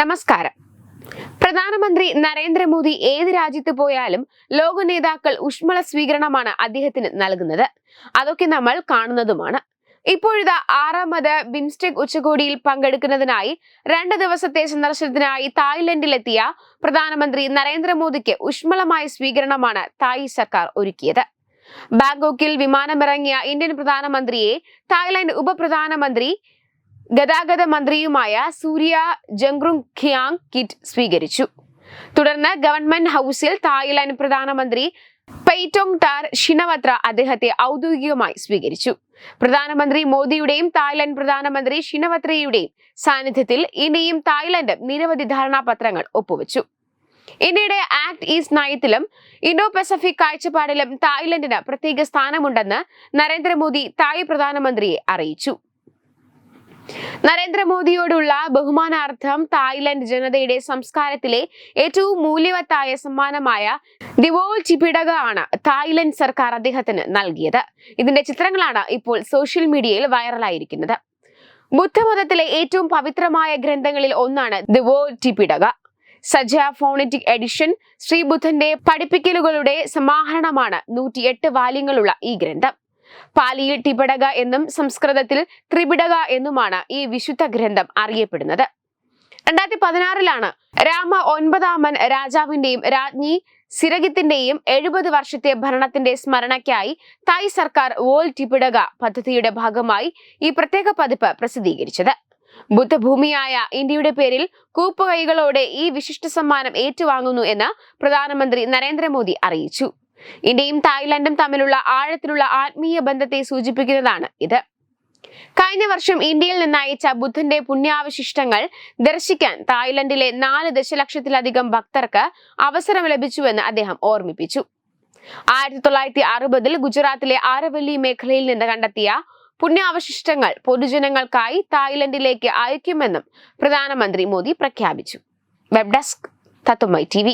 നമസ്കാരം. പ്രധാനമന്ത്രി നരേന്ദ്രമോദി ഏത് രാജ്യത്ത് പോയാലും ലോക നേതാക്കൾ ഊഷ്മള സ്വീകരണമാണ് അദ്ദേഹത്തിന് നൽകുന്നത്. അതൊക്കെ നമ്മൾ കാണുന്നതുമാണ്. ഇപ്പോഴിതാ 6ാമത് ബിംസ്റ്റെക് ഉച്ചകോടിയിൽ പങ്കെടുക്കുന്നതിനായി 2 ദിവസത്തെ സന്ദർശനത്തിനായി തായ്ലൻഡിലെത്തിയ പ്രധാനമന്ത്രി നരേന്ദ്രമോദിക്ക് ഊഷ്മളമായ സ്വീകരണമാണ് തായ് സർക്കാർ ഒരുക്കിയത്. ബാങ്കോക്കിൽ വിമാനമിറങ്ങിയ ഇന്ത്യൻ പ്രധാനമന്ത്രിയെ തായ്ലൻഡ് ഉപപ്രധാനമന്ത്രി ഗതാഗത മന്ത്രിയുമായ സൂര്യ ജംഗ്രുങ് ഖിയാങ് കിറ്റ് സ്വീകരിച്ചു. തുടർന്ന് ഗവൺമെന്റ് ഹൌസിൽ തായ്ലൻഡ് പ്രധാനമന്ത്രി പെയ്റ്റോങ് ടാർ ഷിനവത്ര അദ്ദേഹത്തെ ഔദ്യോഗികമായി സ്വീകരിച്ചു. പ്രധാനമന്ത്രി മോദിയുടെയും തായ്ലൻഡ് പ്രധാനമന്ത്രി ഷിനവത്രയുടെയും സാന്നിധ്യത്തിൽ ഇന്ത്യയും തായ്ലൻഡും നിരവധി ധാരണാപത്രങ്ങൾ ഒപ്പുവെച്ചു. ഇന്ത്യയുടെ ആക്ട് ഈസ്റ്റ് നയത്തിലും ഇന്തോ പസഫിക് കാഴ്ചപ്പാടിലും തായ്ലൻഡിന് പ്രത്യേക സ്ഥാനമുണ്ടെന്ന് നരേന്ദ്രമോദി തായ് പ്രധാനമന്ത്രിയെ അറിയിച്ചു. നരേന്ദ്രമോദിയോടുള്ള ബഹുമാനാർത്ഥം തായ്ലൻഡ് ജനതയുടെ സംസ്കാരത്തിലെ ഏറ്റവും മൂല്യവത്തായ സമ്മാനമായ ദിവോൾ ടിപിടക ആണ് തായ്ലൻഡ് സർക്കാർ അദ്ദേഹത്തിന് നൽകിയത്. ഇതിന്റെ ചിത്രങ്ങളാണ് ഇപ്പോൾ സോഷ്യൽ മീഡിയയിൽ വൈറലായിരിക്കുന്നത്. ബുദ്ധമതത്തിലെ ഏറ്റവും പവിത്രമായ ഗ്രന്ഥങ്ങളിൽ ഒന്നാണ് ദിവോൾ ടിപിടക. സജ ഫോണറ്റിക് എഡിഷൻ ശ്രീബുദ്ധന്റെ പഠിപ്പിക്കലുകളുടെ സമാഹരണമാണ് 108 വാല്യങ്ങളുള്ള ഈ ഗ്രന്ഥം. പാലിയിൽ ടിപിടക എന്നും സംസ്കൃതത്തിൽ ത്രിപിടക എന്നുമാണ് ഈ വിശുദ്ധ ഗ്രന്ഥം അറിയപ്പെടുന്നത്. 2016 രാമ 9ാമൻ രാജാവിന്റെയും രാജ്ഞി സിരഗിത്തിന്റെയും 70 വർഷത്തെ ഭരണത്തിന്റെ സ്മരണയ്ക്കായി തായ് സർക്കാർ വോൾ ടിപിടക പദ്ധതിയുടെ ഭാഗമായി ഈ പ്രത്യേക പതിപ്പ് പ്രസിദ്ധീകരിച്ചത്. ബുദ്ധഭൂമിയായ ഇന്ത്യയുടെ പേരിൽ കൂപ്പുകൈകളോടെ ഈ വിശിഷ്ട സമ്മാനം ഏറ്റുവാങ്ങുന്നു എന്ന് പ്രധാനമന്ത്രി നരേന്ദ്രമോദി അറിയിച്ചു. ഇന്ത്യയും തായ്ലൻഡും തമ്മിലുള്ള ആഴത്തിലുള്ള ആത്മീയ ബന്ധത്തെ സൂചിപ്പിക്കുന്നതാണ് ഇത്. കഴിഞ്ഞ വർഷം ഇന്ത്യയിൽ നിന്ന് അയച്ച ബുദ്ധന്റെ പുണ്യാവശിഷ്ടങ്ങൾ ദർശിക്കാൻ തായ്ലൻഡിലെ 4 ദശലക്ഷത്തിലധികം ഭക്തർക്ക് അവസരം ലഭിച്ചുവെന്ന് അദ്ദേഹം ഓർമ്മിപ്പിച്ചു. 1960 ഗുജറാത്തിലെ ആരവല്ലി മേഖലയിൽ നിന്ന് കണ്ടെത്തിയ പുണ്യാവശിഷ്ടങ്ങൾ പൊതുജനങ്ങൾക്കായി തായ്ലൻഡിലേക്ക് അയക്കുമെന്നും പ്രധാനമന്ത്രി മോദി പ്രഖ്യാപിച്ചു. വെബ് ഡെസ്ക് തത്വമൈ TV.